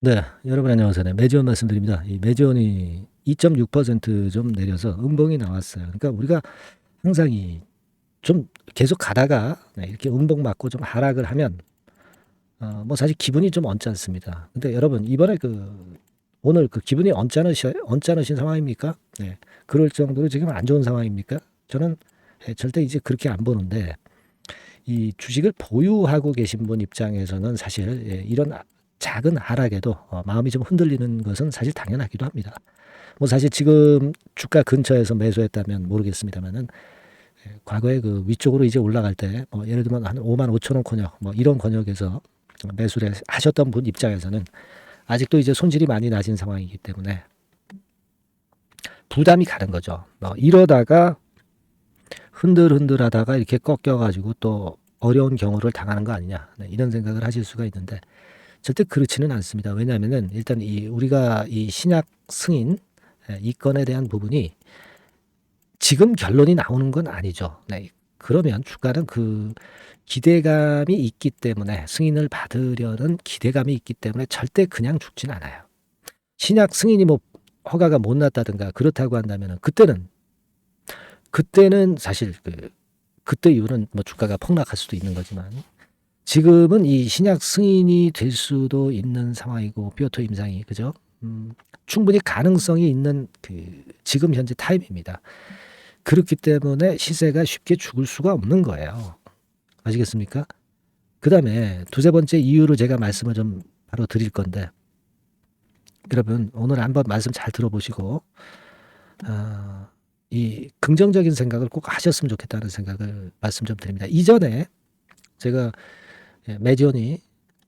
네. 여러분 안녕하세요. 네. 매지원 말씀드립니다. 이 매지원이 2.6%좀 내려서 음봉이 나왔어요. 그러니까 우리가 항상 이 좀 계속 가다가 이렇게 음봉 맞고 좀 하락을 하면 뭐 사실 기분이 좀 언짢습니다. 근데 여러분 이번에 오늘 기분이 언짢으신 상황입니까? 네. 그럴 정도로 지금 안 좋은 상황입니까? 저는 절대 이제 그렇게 안 보는데 이 주식을 보유하고 계신 분 입장에서는 사실 이런 작은 하락에도 마음이 좀 흔들리는 것은 사실 당연하기도 합니다. 뭐 사실 지금 주가 근처에서 매수했다면 모르겠습니다만은 과거에 위쪽으로 이제 올라갈 때 뭐 예를 들면 한 5만 5천 원 권역 뭐 이런 권역에서 매수를 하셨던 분 입장에서는 아직도 이제 손실이 많이 나신 상황이기 때문에 부담이 가는 거죠. 이러다가 흔들흔들하다가 이렇게 꺾여가지고 또 어려운 경우를 당하는 거 아니냐, 이런 생각을 하실 수가 있는데 절대 그렇지는 않습니다. 왜냐하면은 일단 우리가 이 신약 승인 이 건에 대한 부분이 지금 결론이 나오는 건 아니죠. 네. 그러면 주가는 기대감이 있기 때문에 승인을 받으려는 기대감이 있기 때문에 절대 그냥 죽진 않아요. 신약 승인이 뭐 허가가 못 났다든가 그렇다고 한다면은 그때는 사실 그때 이후는 뭐 주가가 폭락할 수도 있는 거지만 지금은 이 신약 승인이 될 수도 있는 상황이고 뼈토 임상이 그죠? 충분히 가능성이 있는 지금 현재 타임입니다. 그렇기 때문에 시세가 쉽게 죽을 수가 없는 거예요. 아시겠습니까? 그다음에 두세 번째 이유로 제가 말씀을 좀 바로 드릴 건데 여러분 오늘 한번 말씀 잘 들어보시고 이 긍정적인 생각을 꼭 하셨으면 좋겠다는 생각을 말씀 좀 드립니다. 이전에 제가 매지온이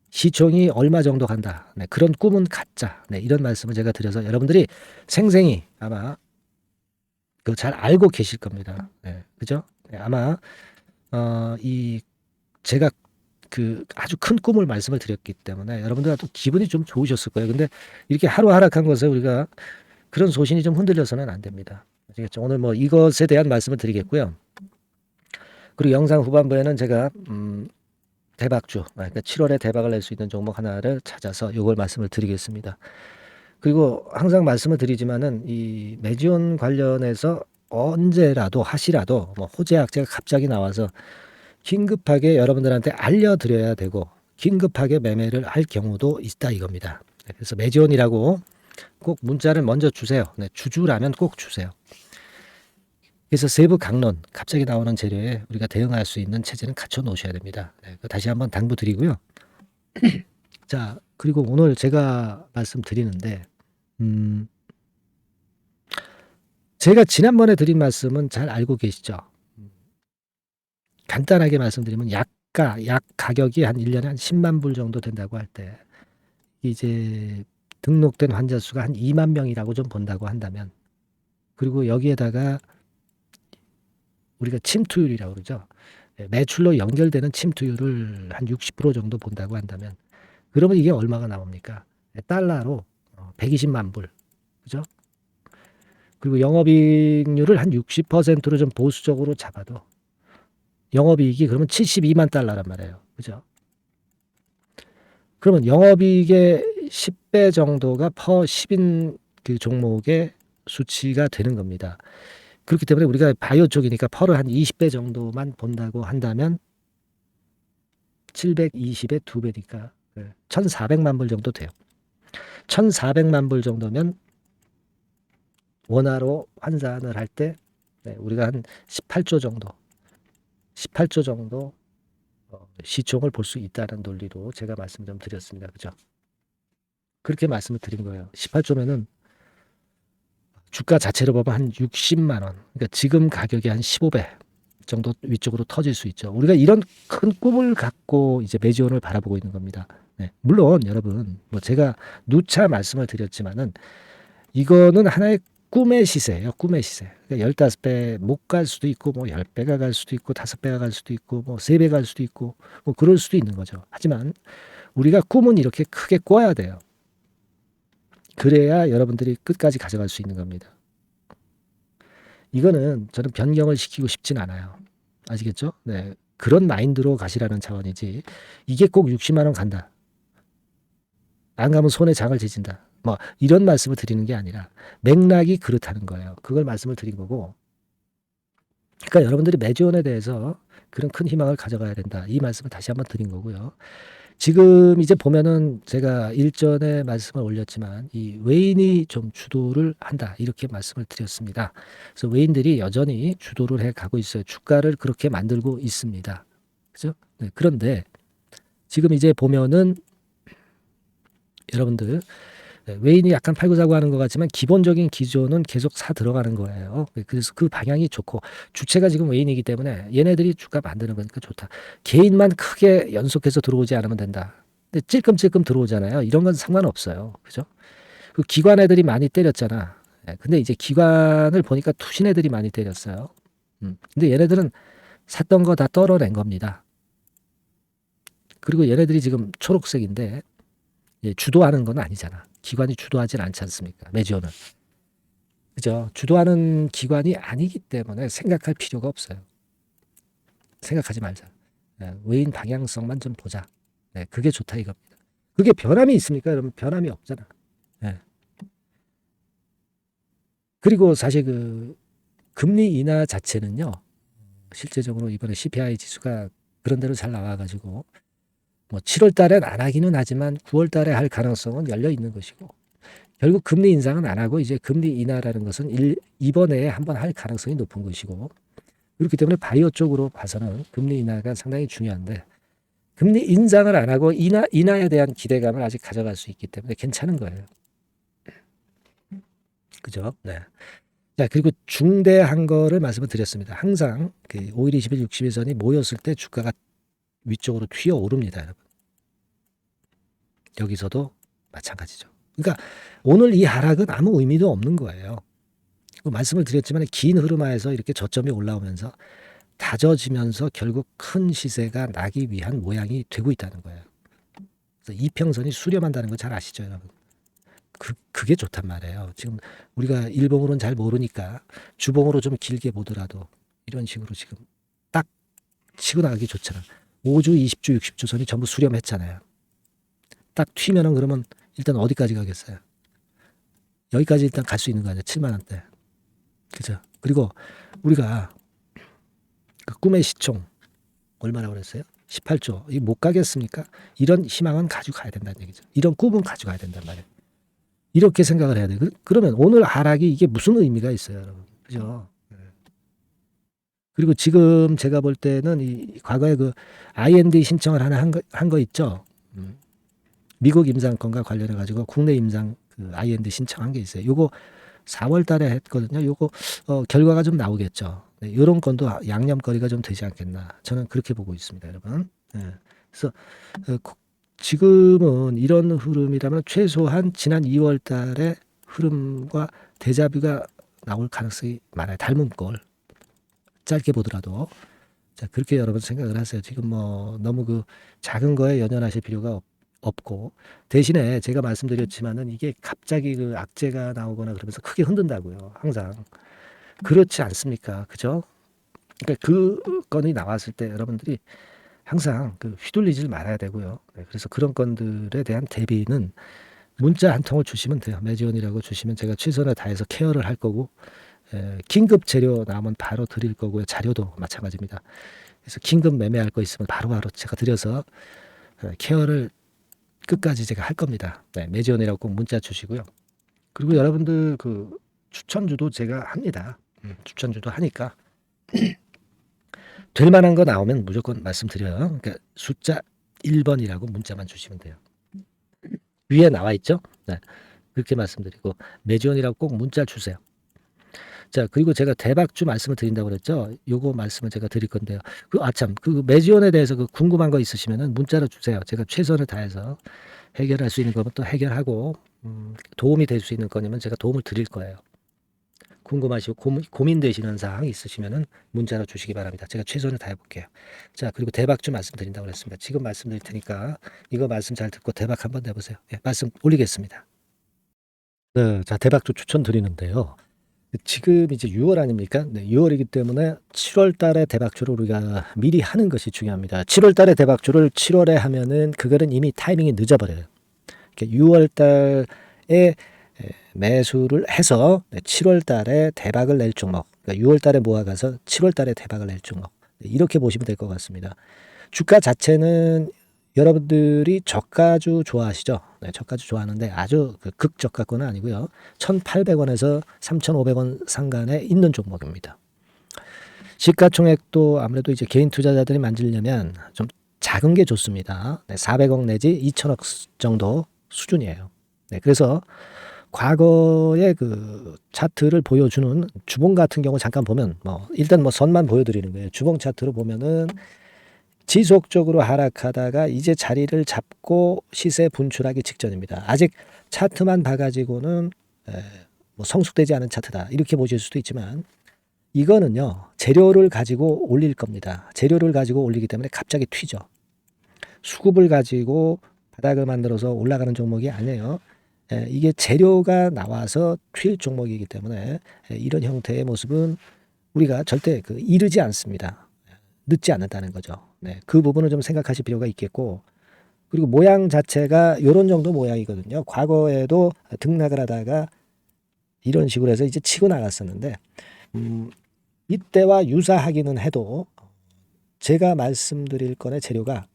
시총이 얼마 정도 간다. 네, 그런 꿈은 가짜. 네, 이런 말씀을 제가 드려서 여러분들이 생생히 아마 잘 알고 계실 겁니다. 네, 그죠? 네, 아마 이 제가 아주 큰 꿈을 말씀을 드렸기 때문에 여러분들도 기분이 좀 좋으셨을 거예요. 근데 이렇게 하루 하락한 것에 우리가 그런 소신이 좀 흔들려서는 안 됩니다. 아시겠죠? 오늘 뭐 이것에 대한 말씀을 드리겠고요. 그리고 영상 후반부에는 제가 대박주, 그러니까 7월에 대박을 낼 수 있는 종목 하나를 찾아서 이걸 말씀을 드리겠습니다. 그리고 항상 말씀을 드리지만은 이 매지온 관련해서 언제라도 하시라도 뭐 호재 악재가 갑자기 나와서 긴급하게 여러분들한테 알려드려야 되고 긴급하게 매매를 할 경우도 있다 이겁니다. 그래서 매지온이라고 꼭 문자를 먼저 주세요. 네, 주주라면 꼭 주세요. 그래서 세부 강론 갑자기 나오는 재료에 우리가 대응할 수 있는 체제는 갖춰 놓으셔야 됩니다. 네, 다시 한번 당부드리고요. 자, 그리고 오늘 제가 말씀드리는데 제가 지난번에 드린 말씀은 잘 알고 계시죠? 간단하게 말씀드리면 약 가격이 한 1년에 한 10만 불 정도 된다고 할 때 이제 등록된 환자 수가 한 2만 명이라고 좀 본다고 한다면 그리고 여기에다가 우리가 침투율이라고 그러죠. 매출로 연결되는 침투율을 한 60% 정도 본다고 한다면 그러면 이게 얼마가 나옵니까? 달러로 120만 불. 그죠? 그리고 영업이익률을 한 60%로 좀 보수적으로 잡아도 영업이익이 그러면 72만 달러란 말이에요. 그죠? 그러면 영업이익의 10배 정도가 퍼 10인 종목의 수치가 되는 겁니다. 그렇기 때문에 우리가 바이오 쪽이니까 퍼를 한 20배 정도만 본다고 한다면 720의 2배니까 1,400만 불 정도 돼요. 1,400만 불 정도면 원화로 환산을 할 때 우리가 한 18조 정도 시총을 볼 수 있다는 논리로 제가 말씀 좀 드렸습니다. 그죠? 그렇게 말씀을 드린 거예요. 18조면은 주가 자체로 보면 한 60만 원. 그러니까 지금 가격이 한 15배 정도 위쪽으로 터질 수 있죠. 우리가 이런 큰 꿈을 갖고 이제 매지온을 바라보고 있는 겁니다. 네. 물론 여러분, 뭐 제가 누차 말씀을 드렸지만은 이거는 하나의 꿈의 시세예요. 꿈의 시세. 그러니까 15배 못 갈 수도 있고 뭐 10배가 갈 수도 있고 5배가 갈 수도 있고 뭐 3배 갈 수도 있고 뭐 그럴 수도 있는 거죠. 하지만 우리가 꿈은 이렇게 크게 꿔야 돼요. 그래야 여러분들이 끝까지 가져갈 수 있는 겁니다. 이거는 저는 변경을 시키고 싶진 않아요. 아시겠죠? 네. 그런 마인드로 가시라는 차원이지 이게 꼭 60만 원 간다. 안 가면 손에 장을 지진다. 뭐 이런 말씀을 드리는 게 아니라 맥락이 그렇다는 거예요. 그걸 말씀을 드린 거고. 그러니까 여러분들이 매지원에 대해서 그런 큰 희망을 가져가야 된다. 이 말씀을 다시 한번 드린 거고요. 지금 이제 보면은 제가 일전에 말씀을 올렸지만 이 외인이 좀 주도를 한다. 이렇게 말씀을 드렸습니다. 그래서 외인들이 여전히 주도를 해 가고 있어요. 주가를 그렇게 만들고 있습니다. 그죠? 네, 그런데 지금 이제 보면은 여러분들 외인이 약간 팔고자고 하는 것 같지만 기본적인 기조는 계속 사 들어가는 거예요. 그래서 그 방향이 좋고 주체가 지금 외인이기 때문에 얘네들이 주가 만드는 거니까 좋다. 개인만 크게 연속해서 들어오지 않으면 된다. 근데 찔끔찔끔 들어오잖아요. 이런 건 상관없어요. 그죠? 그 기관 애들이 많이 때렸잖아. 근데 이제 기관을 보니까 투신 애들이 많이 때렸어요. 근데 얘네들은 샀던 거 다 떨어낸 겁니다. 그리고 얘네들이 지금 초록색인데 주도하는 건 아니잖아. 기관이 주도하진 않지 않습니까? 매지어는. 그죠? 주도하는 기관이 아니기 때문에 생각할 필요가 없어요. 생각하지 말자. 외인 방향성만 좀 보자. 그게 좋다 이겁니다. 그게 변함이 있습니까? 여러분 변함이 없잖아. 그리고 사실 그 금리 인하 자체는요. 실제적으로 이번에 CPI 지수가 그런 대로 잘 나와가지고 뭐 7월 달엔 안 하기는 하지만 9월 달에 할 가능성은 열려 있는 것이고 결국 금리 인상은 안 하고 이제 금리 인하라는 것은 이번에 한번 할 가능성이 높은 것이고 그렇기 때문에 바이오 쪽으로 봐서는 금리 인하가 상당히 중요한데 금리 인상을 안 하고 인하에 대한 기대감을 아직 가져갈 수 있기 때문에 괜찮은 거예요. 그죠? 네. 자, 그리고 중대한 거를 말씀을 드렸습니다. 항상 그 5일, 20일, 60일 선이 모였을 때 주가가 위쪽으로 튀어 오릅니다, 여러분. 여기서도 마찬가지죠. 그러니까 오늘 이 하락은 아무 의미도 없는 거예요. 말씀을 드렸지만 긴 흐름하에서 이렇게 저점이 올라오면서 다져지면서 결국 큰 시세가 나기 위한 모양이 되고 있다는 거예요. 그래서 이평선이 수렴한다는 거 잘 아시죠, 여러분? 그게 좋단 말이에요. 지금 우리가 일봉으로는 잘 모르니까 주봉으로 좀 길게 보더라도 이런 식으로 지금 딱 치고 나가기 좋잖아. 5주, 20주, 60주 선이 전부 수렴했잖아요. 딱 튀면은 그러면 일단 어디까지 가겠어요? 여기까지 일단 갈 수 있는 거 아니야? 7만 원대. 그죠? 그리고 우리가 그 꿈의 시총 얼마나 그랬어요? 18조. 이 못 가겠습니까? 이런 희망은 가지고 가야 된다는 얘기죠. 이런 꿈은 가지고 가야 된단 말이에요. 이렇게 생각을 해야 돼. 그러면 오늘 하락이 이게 무슨 의미가 있어요, 여러분? 그죠? 그리고 지금 제가 볼 때는 이 과거에 그 IND 신청을 하나 한 거 있죠? 미국 임상권과 관련해 가지고 국내 임상 그 IND 신청한 게 있어요. 요거 4월 달에 했거든요. 요거 결과가 좀 나오겠죠. 네, 요런 건도 양념거리가 좀 되지 않겠나. 저는 그렇게 보고 있습니다, 여러분. 그래서 지금은 이런 흐름이라면 최소한 지난 2월 달의 흐름과 데자뷰가 나올 가능성이 많아요. 닮은 꼴. 짧게 보더라도. 자, 그렇게 여러분 생각을 하세요. 지금 뭐 너무 그 작은 거에 연연하실 필요가 없고 대신에 제가 말씀드렸지만은 이게 갑자기 그 악재가 나오거나 그러면서 크게 흔든다고요. 항상. 그렇지 않습니까? 그죠? 그러니까 그 건이 나왔을 때 여러분들이 항상 그 휘둘리질 말아야 되고요. 그래서 그런 건들에 대한 대비는 문자 한 통을 주시면 돼요. 매지원이라고 주시면 제가 최선을 다해서 케어를 할 거고 긴급 재료 나오면 바로 드릴 거고요. 자료도 마찬가지입니다. 그래서 긴급 매매할 거 있으면 바로바로 제가 드려서 케어를 끝까지 제가 할 겁니다. 매지원이라고 꼭 문자 주시고요. 그리고 여러분들 그 추천주도 제가 합니다. 추천주도 하니까 될 만한 거 나오면 무조건 말씀드려요. 그러니까 숫자 1번이라고 문자만 주시면 돼요. 위에 나와 있죠? 네. 그렇게 말씀드리고 매지원이라고 꼭 문자 주세요. 자, 그리고 제가 대박주 말씀을 드린다고 그랬죠? 요거 말씀을 제가 드릴 건데요. 그 매지원에 대해서 그 궁금한 거 있으시면은 문자로 주세요. 제가 최선을 다해서 해결할 수 있는 거면 또 해결하고 도움이 될 수 있는 거냐면 제가 도움을 드릴 거예요. 궁금하시고 고민되시는 사항 있으시면은 문자로 주시기 바랍니다. 제가 최선을 다해 볼게요. 자, 그리고 대박주 말씀드린다고 그랬습니다. 지금 말씀드릴 테니까 이거 말씀 잘 듣고 대박 한번 내보세요. 말씀 올리겠습니다. 네, 자, 대박주 추천드리는데요. 지금 이제 6월 아닙니까? 네, 6월이기 때문에 7월 달에 대박주를 우리가 미리 하는 것이 중요합니다. 7월 달에 대박주를 7월에 하면은 그거는 이미 타이밍이 늦어버려요. 이렇게 6월 달에 매수를 해서 7월 달에 대박을 낼 종목, 그러니까 6월 달에 모아가서 7월 달에 대박을 낼 종목, 이렇게 보시면 될 것 같습니다. 주가 자체는 여러분들이 저가주 좋아하시죠? 네, 저가주 좋아하는데 아주 극저가권은 아니고요. 1,800원에서 3,500원 상간에 있는 종목입니다. 시가총액도 아무래도 이제 개인 투자자들이 만지려면 좀 작은 게 좋습니다. 네, 400억 내지 2천억 정도 수준이에요. 네, 그래서 과거의 그 차트를 보여주는 주봉 같은 경우 잠깐 보면 일단 선만 보여드리는 거예요. 주봉 차트로 보면은 지속적으로 하락하다가 이제 자리를 잡고 시세 분출하기 직전입니다. 아직 차트만 봐가지고는 성숙되지 않은 차트다 이렇게 보실 수도 있지만 이거는요 재료를 가지고 올릴 겁니다. 재료를 가지고 올리기 때문에 갑자기 튀죠. 수급을 가지고 바닥을 만들어서 올라가는 종목이 아니에요. 이게 재료가 나와서 튈 종목이기 때문에 이런 형태의 모습은 우리가 절대 이르지 않습니다. 늦지 않는다는 거죠. 네, 그 부분을 좀 생각하실 필요가 있겠고, 그리고 모양 자체가 이런 정도 모양이거든요. 과거에도 등락을 하다가 이런 식으로 해서 이제 치고 나갔었는데 이때와 유사하기는 해도 제가 말씀드릴 건의 재료가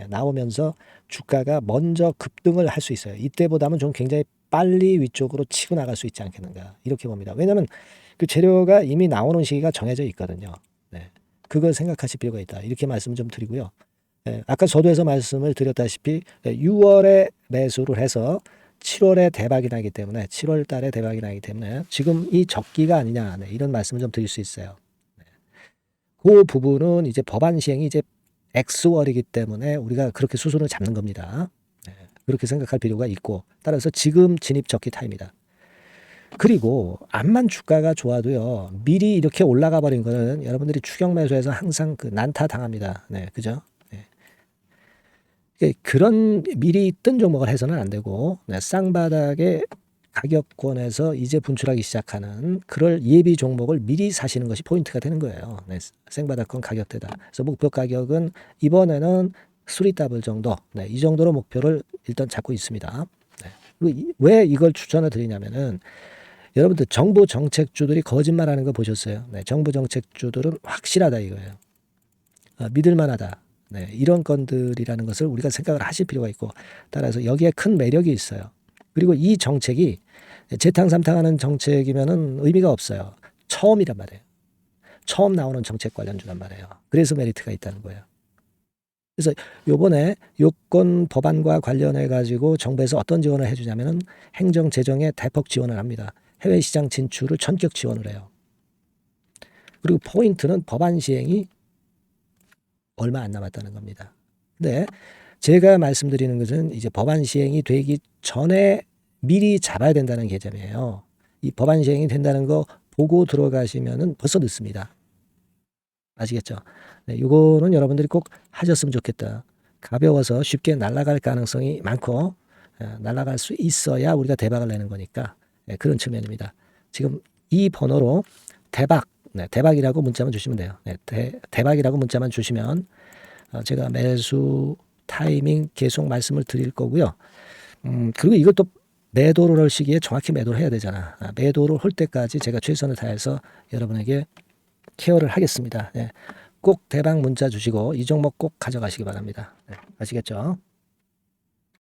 나오면서 주가가 먼저 급등을 할 수 있어요. 이때보다는 좀 굉장히 빨리 위쪽으로 치고 나갈 수 있지 않겠는가 이렇게 봅니다. 왜냐하면 그 재료가 이미 나오는 시기가 정해져 있거든요. 네. 그걸 생각하실 필요가 있다. 이렇게 말씀 좀 드리고요. 아까 서두에서 말씀을 드렸다시피 6월에 매수를 해서 7월에 대박이 나기 때문에 7월 달에 대박이 나기 때문에 지금 이 적기가 아니냐 이런 말씀을 좀 드릴 수 있어요. 그 부분은 이제 법안 시행이 이제 X월이기 때문에 우리가 그렇게 수순을 잡는 겁니다. 그렇게 생각할 필요가 있고 따라서 지금 진입 적기 타임이다. 그리고 암만 주가가 좋아도요 미리 이렇게 올라가 버린 거는 여러분들이 추격 매수해서 항상 난타 당합니다. 네, 그죠? 네. 그런 미리 뜬 종목을 해서는 안 되고 쌍바닥의 가격권에서 이제 분출하기 시작하는 그럴 예비 종목을 미리 사시는 것이 포인트가 되는 거예요. 네, 생바닥권 가격대다. 그래서 목표 가격은 이번에는 3더블 정도, 이 정도로 목표를 일단 잡고 있습니다. 그리고 왜 이걸 추천을 드리냐면은 여러분들 정부 정책주들이 거짓말하는 거 보셨어요? 네, 정부 정책주들은 확실하다 이거예요. 믿을만하다. 네, 이런 건들이라는 것을 우리가 생각을 하실 필요가 있고 따라서 여기에 큰 매력이 있어요. 그리고 이 정책이 재탕삼탕하는 정책이면은 의미가 없어요. 처음이란 말이에요. 처음 나오는 정책 관련주란 말이에요. 그래서 메리트가 있다는 거예요. 그래서 요번에 요건 법안과 관련해 가지고 정부에서 어떤 지원을 해주냐면은 행정 재정에 대폭 지원을 합니다. 해외 시장 진출을 전격 지원을 해요. 그리고 포인트는 법안 시행이 얼마 안 남았다는 겁니다. 근데 제가 말씀드리는 것은 이제 법안 시행이 되기 전에 미리 잡아야 된다는 개념이에요. 이 법안 시행이 된다는 거 보고 들어가시면은 벌써 늦습니다. 아시겠죠? 네, 이거는 여러분들이 꼭 하셨으면 좋겠다. 가벼워서 쉽게 날아갈 가능성이 많고 날아갈 수 있어야 우리가 대박을 내는 거니까 그런 측면입니다. 지금 이 번호로 대박, 대박이라고 문자만 주시면 돼요. 대박이라고 문자만 주시면 제가 매수 타이밍 계속 말씀을 드릴 거고요. 그리고 이것도 매도를 할 시기에 정확히 매도를 해야 되잖아. 매도를 할 때까지 제가 최선을 다해서 여러분에게 케어를 하겠습니다. 꼭 대박 문자 주시고 이 종목 꼭 가져가시기 바랍니다. 아시겠죠?